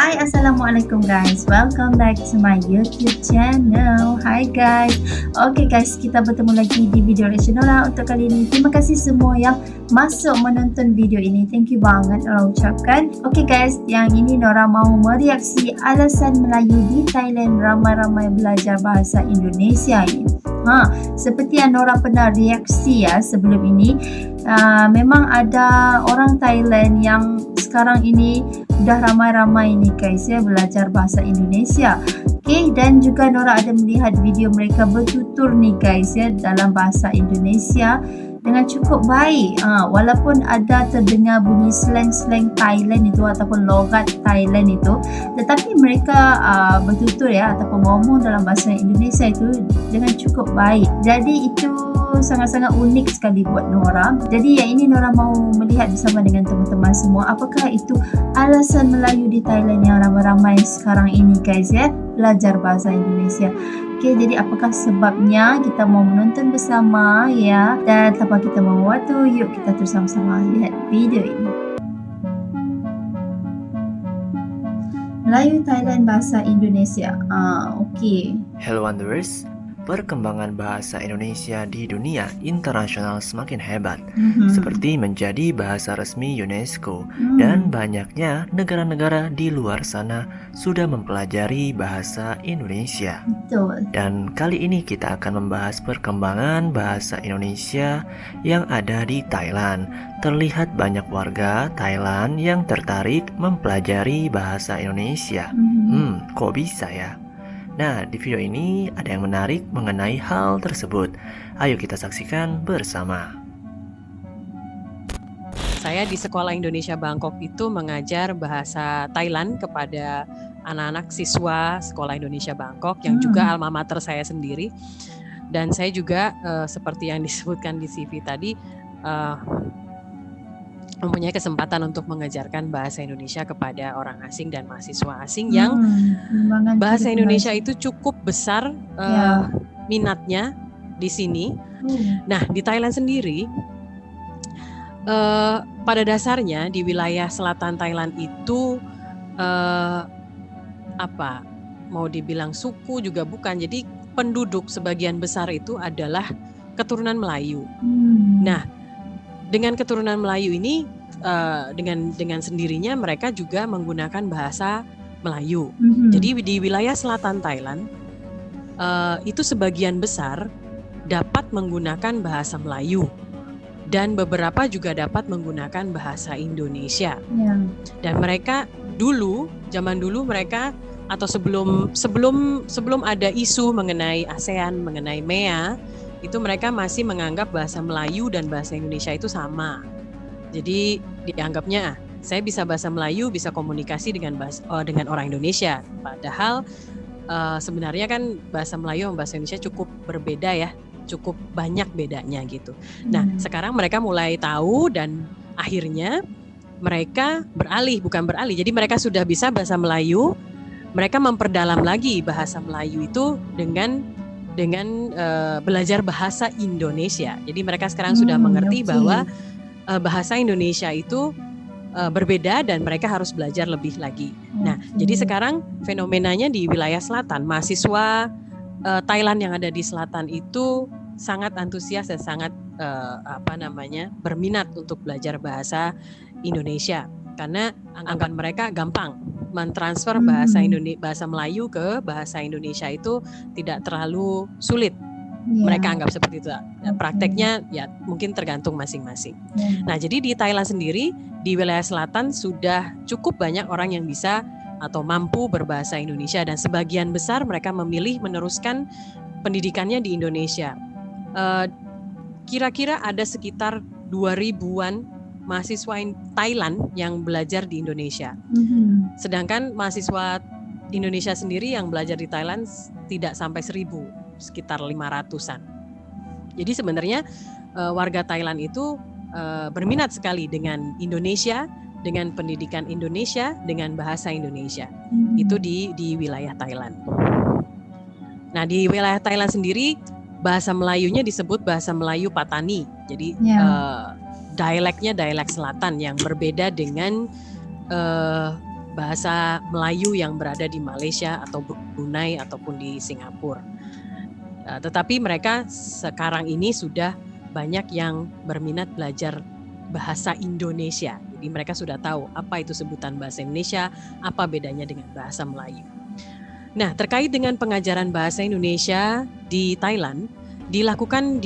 Hai, Assalamualaikum guys. Welcome back to my YouTube channel. Hai guys. Okay guys, kita bertemu lagi di video reaction Nora untuk kali ini. Terima kasih semua yang masuk menonton video ini. Thank you banget Nora ucapkan. Okay guys, yang ini Nora mau mereaksi alasan Melayu di Thailand ramai-ramai belajar bahasa Indonesia ini. Seperti yang Nora pernah reaksi ya sebelum ini. Memang ada orang Thailand yang sekarang ini dah ramai-ramai ni guys ya belajar bahasa Indonesia. Okay, dan juga Nora ada melihat video mereka bertutur ni guys ya dalam bahasa Indonesia dengan cukup baik. Walaupun ada terdengar bunyi slang-slang Thailand itu ataupun logat Thailand itu, tetapi mereka bertutur ya ataupun ngomong dalam bahasa Indonesia itu dengan cukup baik. Jadi itu sangat-sangat unik sekali buat Nora. Jadi yang ini Nora mau melihat bersama dengan teman-teman semua, apakah itu alasan Melayu di Thailand yang ramai-ramai sekarang ini guys ya belajar bahasa Indonesia. Okay, jadi apakah sebabnya? Kita mau menonton bersama ya. Dan tanpa kita membuang waktu, yuk kita terus sama-sama lihat video ini. Melayu Thailand bahasa Indonesia. Okay. Hello Wanderers, perkembangan bahasa Indonesia di dunia internasional semakin hebat, seperti menjadi bahasa resmi UNESCO, dan banyaknya negara-negara di luar sana sudah mempelajari bahasa Indonesia. Betul. Dan kali ini kita akan membahas perkembangan bahasa Indonesia yang ada di Thailand. Terlihat banyak warga Thailand yang tertarik mempelajari bahasa Indonesia. Kok bisa ya? Nah, di video ini ada yang menarik mengenai hal tersebut. Ayo kita saksikan bersama. Saya di Sekolah Indonesia Bangkok itu mengajar bahasa Thailand kepada anak-anak siswa Sekolah Indonesia Bangkok yang juga alma mater saya sendiri. Dan saya juga seperti yang disebutkan di CV tadi mempunyai kesempatan untuk mengajarkan bahasa Indonesia kepada orang asing dan mahasiswa asing yang bahasa Indonesia itu cukup besar minatnya di sini. Nah, di Thailand sendiri pada dasarnya di wilayah selatan Thailand itu mau dibilang suku juga bukan. Jadi penduduk sebagian besar itu adalah keturunan Melayu. Nah, dengan keturunan Melayu ini, dengan sendirinya mereka juga menggunakan bahasa Melayu. Jadi di wilayah selatan Thailand, itu sebagian besar dapat menggunakan bahasa Melayu. Dan beberapa juga dapat menggunakan bahasa Indonesia. Dan mereka zaman dulu mereka, atau sebelum ada isu mengenai ASEAN, mengenai MEA, itu mereka masih menganggap bahasa Melayu dan bahasa Indonesia itu sama. Jadi dianggapnya saya bisa bahasa Melayu, bisa komunikasi dengan orang Indonesia. Padahal sebenarnya kan bahasa Melayu dan bahasa Indonesia cukup berbeda ya, cukup banyak bedanya gitu. Nah, sekarang mereka mulai tahu dan akhirnya mereka jadi mereka sudah bisa bahasa Melayu, mereka memperdalam lagi bahasa Melayu itu dengan belajar bahasa Indonesia. Jadi mereka sekarang sudah mengerti bahwa bahasa Indonesia itu berbeda dan mereka harus belajar lebih lagi. Nah, jadi sekarang fenomenanya di wilayah selatan, mahasiswa Thailand yang ada di selatan itu sangat antusias dan sangat berminat untuk belajar bahasa Indonesia karena anggapan mereka gampang. Mentransfer bahasa Melayu ke bahasa Indonesia itu tidak terlalu sulit. Mereka anggap seperti itu. Prakteknya ya mungkin tergantung masing-masing. Nah, jadi di Thailand sendiri di wilayah selatan sudah cukup banyak orang yang bisa atau mampu berbahasa Indonesia dan sebagian besar mereka memilih meneruskan pendidikannya di Indonesia. Kira-kira ada sekitar 2.000-an mahasiswa Thailand yang belajar di Indonesia. Sedangkan mahasiswa Indonesia sendiri yang belajar di Thailand tidak sampai 1.000, sekitar 500-an. Jadi sebenarnya warga Thailand itu berminat sekali dengan Indonesia, dengan pendidikan Indonesia, dengan bahasa Indonesia. Itu di wilayah Thailand. Nah, di wilayah Thailand sendiri bahasa Melayunya disebut bahasa Melayu Patani. Jadi dialek selatan yang berbeda dengan bahasa Melayu yang berada di Malaysia atau Brunei ataupun di Singapura. Tetapi mereka sekarang ini sudah banyak yang berminat belajar bahasa Indonesia. Jadi mereka sudah tahu apa itu sebutan bahasa Indonesia, apa bedanya dengan bahasa Melayu. Nah, terkait dengan pengajaran bahasa Indonesia di Thailand, dilakukan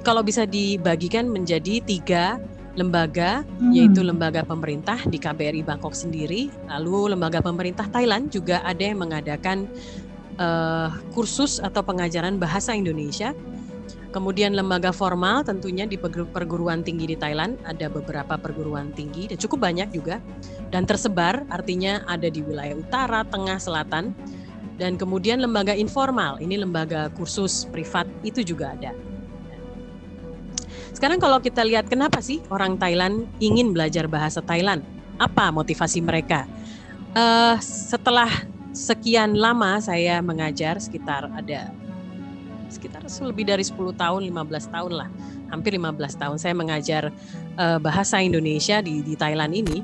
kalau bisa dibagikan menjadi 3 lembaga, yaitu lembaga pemerintah di KBRI Bangkok sendiri, lalu lembaga pemerintah Thailand juga ada yang mengadakan kursus atau pengajaran bahasa Indonesia. Kemudian lembaga formal tentunya di perguruan tinggi di Thailand, ada beberapa perguruan tinggi dan cukup banyak juga, dan tersebar, artinya ada di wilayah utara, tengah, selatan. Dan kemudian lembaga informal, ini lembaga kursus privat itu juga ada. Sekarang kalau kita lihat kenapa sih orang Thailand ingin belajar bahasa Thailand? Apa motivasi mereka? Setelah sekian lama saya mengajar, sekitar lebih dari 10 tahun, 15 tahun lah. Hampir 15 tahun saya mengajar bahasa Indonesia di Thailand ini.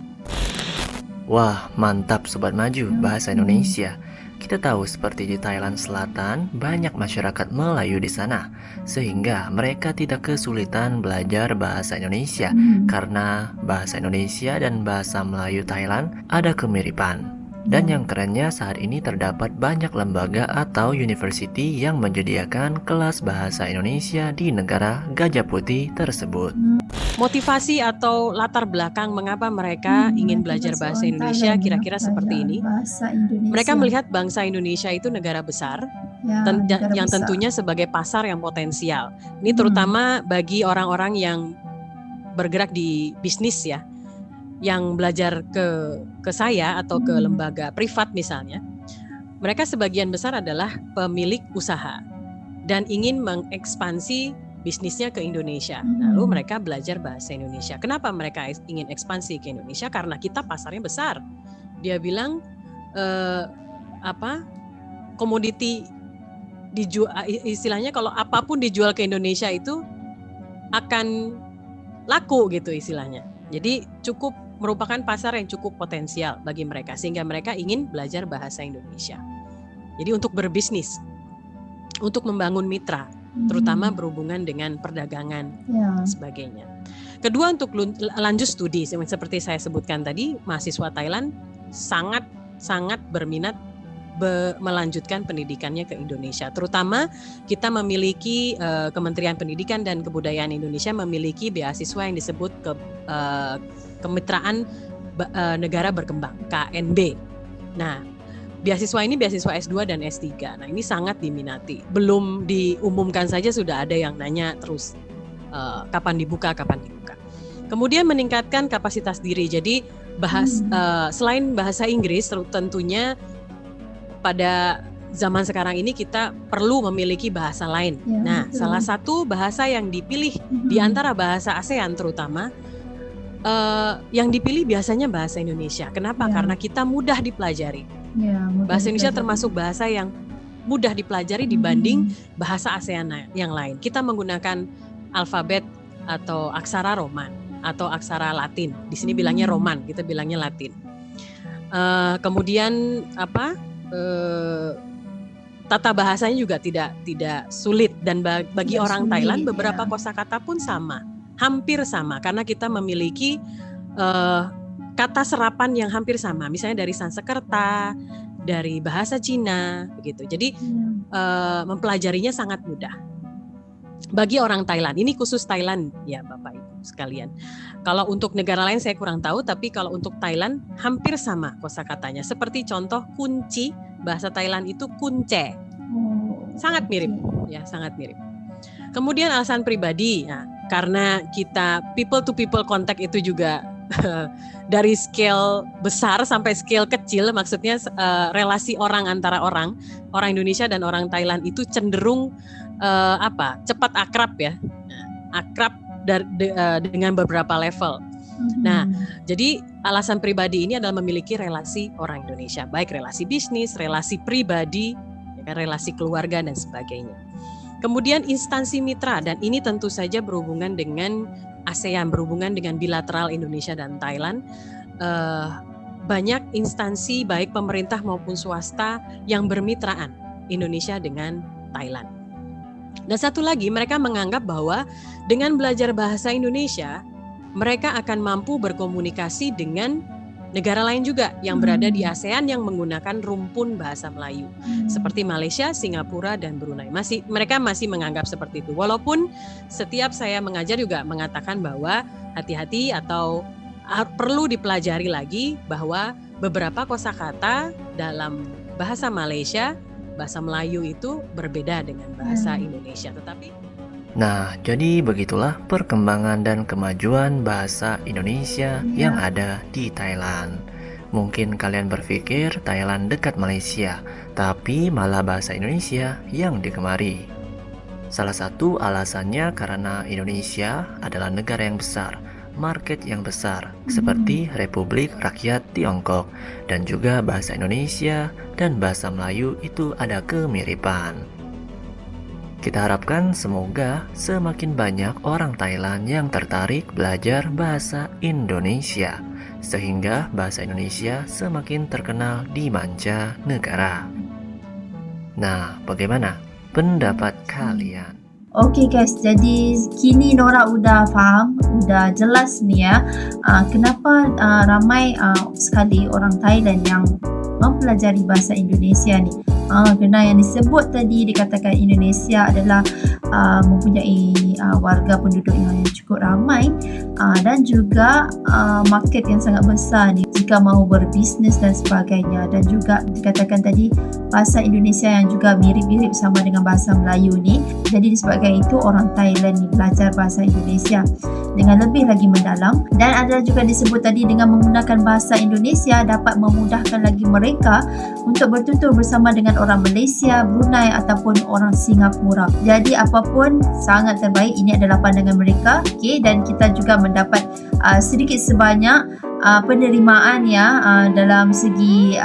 Wah, mantap Sobat Maju, bahasa Indonesia. Kita tahu seperti di Thailand Selatan, banyak masyarakat Melayu di sana, sehingga mereka tidak kesulitan belajar bahasa Indonesia, karena bahasa Indonesia dan bahasa Melayu Thailand ada kemiripan. Dan yang kerennya saat ini terdapat banyak lembaga atau university yang menyediakan kelas bahasa Indonesia di negara Gajah Putih tersebut. Motivasi atau latar belakang mengapa mereka ingin belajar bahasa Indonesia kira-kira seperti ini. Mereka melihat bangsa Indonesia itu negara besar, yang tentunya sebagai pasar yang potensial. Ini terutama bagi orang-orang yang bergerak di bisnis ya, yang belajar ke saya atau ke lembaga privat misalnya. Mereka sebagian besar adalah pemilik usaha dan ingin mengekspansi bisnisnya ke Indonesia. Lalu mereka belajar bahasa Indonesia. Kenapa mereka ingin ekspansi ke Indonesia? Karena kita pasarnya besar. Dia bilang komoditi dijual, istilahnya kalau apapun dijual ke Indonesia itu akan laku gitu istilahnya. Jadi merupakan pasar yang cukup potensial bagi mereka, sehingga mereka ingin belajar bahasa Indonesia. Jadi untuk berbisnis, untuk membangun mitra, terutama berhubungan dengan perdagangan dan sebagainya. Kedua, untuk lanjut studi, seperti saya sebutkan tadi, mahasiswa Thailand sangat berminat melanjutkan pendidikannya ke Indonesia. Terutama kita memiliki Kementerian Pendidikan dan Kebudayaan Indonesia memiliki beasiswa yang disebut Kemitraan Negara Berkembang, KNB. Nah, beasiswa ini beasiswa S2 dan S3. Nah, ini sangat diminati. Belum diumumkan saja sudah ada yang nanya terus kapan dibuka. Kemudian meningkatkan kapasitas diri. Jadi selain bahasa Inggris, tentunya pada zaman sekarang ini kita perlu memiliki bahasa lain. Nah, salah satu bahasa yang dipilih di antara bahasa ASEAN terutama, yang dipilih biasanya bahasa Indonesia. Kenapa? Karena kita mudah dipelajari. Bahasa Indonesia termasuk bahasa yang mudah dipelajari dibanding bahasa ASEAN yang lain. Kita menggunakan alfabet atau aksara Roman atau aksara Latin. Di sini bilangnya Roman, kita bilangnya Latin. Kemudian tata bahasanya juga tidak sulit, dan bagi orang Thailand beberapa kosakata pun hampir sama, karena kita memiliki kata serapan yang hampir sama, misalnya dari Sanskerta, dari bahasa Cina, begitu. Jadi mempelajarinya sangat mudah bagi orang Thailand. Ini khusus Thailand ya Bapak Ibu sekalian. Kalau untuk negara lain saya kurang tahu, tapi kalau untuk Thailand hampir sama kosakatanya. Seperti contoh kunci, bahasa Thailand itu kunce. Sangat mirip ya, sangat mirip. Kemudian alasan pribadi, karena kita people to people contact itu juga dari scale besar sampai scale kecil, maksudnya relasi orang antara orang Indonesia dan orang Thailand itu cenderung cepat akrab ya, akrab dengan beberapa level. Nah, jadi alasan pribadi ini adalah memiliki relasi orang Indonesia, baik relasi bisnis, relasi pribadi, relasi keluarga dan sebagainya. Kemudian instansi mitra, dan ini tentu saja berhubungan dengan ASEAN, berhubungan dengan bilateral Indonesia dan Thailand. banyak instansi baik pemerintah maupun swasta yang bermitraan Indonesia dengan Thailand. Dan satu lagi, mereka menganggap bahwa dengan belajar bahasa Indonesia, mereka akan mampu berkomunikasi dengan negara lain juga yang berada di ASEAN yang menggunakan rumpun bahasa Melayu, seperti Malaysia, Singapura, dan Brunei. Mereka masih menganggap seperti itu. Walaupun setiap saya mengajar juga mengatakan bahwa hati-hati atau perlu dipelajari lagi bahwa beberapa kosakata dalam bahasa Malaysia, bahasa Melayu itu berbeda dengan bahasa Indonesia. Nah, jadi begitulah perkembangan dan kemajuan bahasa Indonesia yang ada di Thailand. Mungkin kalian berpikir Thailand dekat Malaysia, tapi malah bahasa Indonesia yang digemari. Salah satu alasannya karena Indonesia adalah negara yang besar, market yang besar, seperti Republik Rakyat Tiongkok, dan juga bahasa Indonesia dan bahasa Melayu itu ada kemiripan. Kita harapkan semoga semakin banyak orang Thailand yang tertarik belajar bahasa Indonesia, sehingga bahasa Indonesia semakin terkenal di mancanegara. Nah, bagaimana pendapat kalian? Oke guys, jadi kini Nora udah faham, udah jelas nih ya, kenapa ramai sekali orang Thailand yang mempelajari bahasa Indonesia nih. Karena yang disebut tadi dikatakan Indonesia adalah mempunyai warga penduduk yang cukup ramai dan juga market yang sangat besar nih jika mahu berbisnes dan sebagainya, dan juga dikatakan tadi bahasa Indonesia yang juga mirip-mirip sama dengan bahasa Melayu nih. Jadi disebabkan itu orang Thailand ni belajar bahasa Indonesia dengan lebih lagi mendalam, dan ada juga disebut tadi dengan menggunakan bahasa Indonesia dapat memudahkan lagi mereka untuk bertutur bersama dengan orang Malaysia, Brunei ataupun orang Singapura. Jadi apapun sangat terbaik, ini adalah pandangan mereka. Okay, dan kita juga mendapat sedikit sebanyak penerimaan ya dalam segi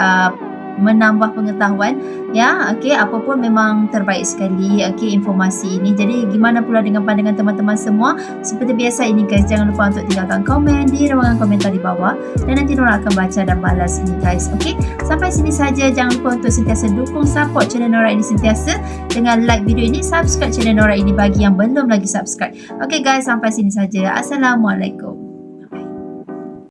menambah pengetahuan ya. Okey, apapun memang terbaik sekali informasi ini. Jadi gimana pula dengan pandangan teman-teman semua? Seperti biasa ini guys, jangan lupa untuk tinggalkan komen di ruangan komentar di bawah dan nanti Nora akan baca dan balas ini guys. Okey, sampai sini saja. Jangan lupa untuk sentiasa dukung support channel Nora ini sentiasa dengan like video ini, subscribe channel Nora ini bagi yang belum lagi subscribe. Okey guys, sampai sini saja. Assalamualaikum.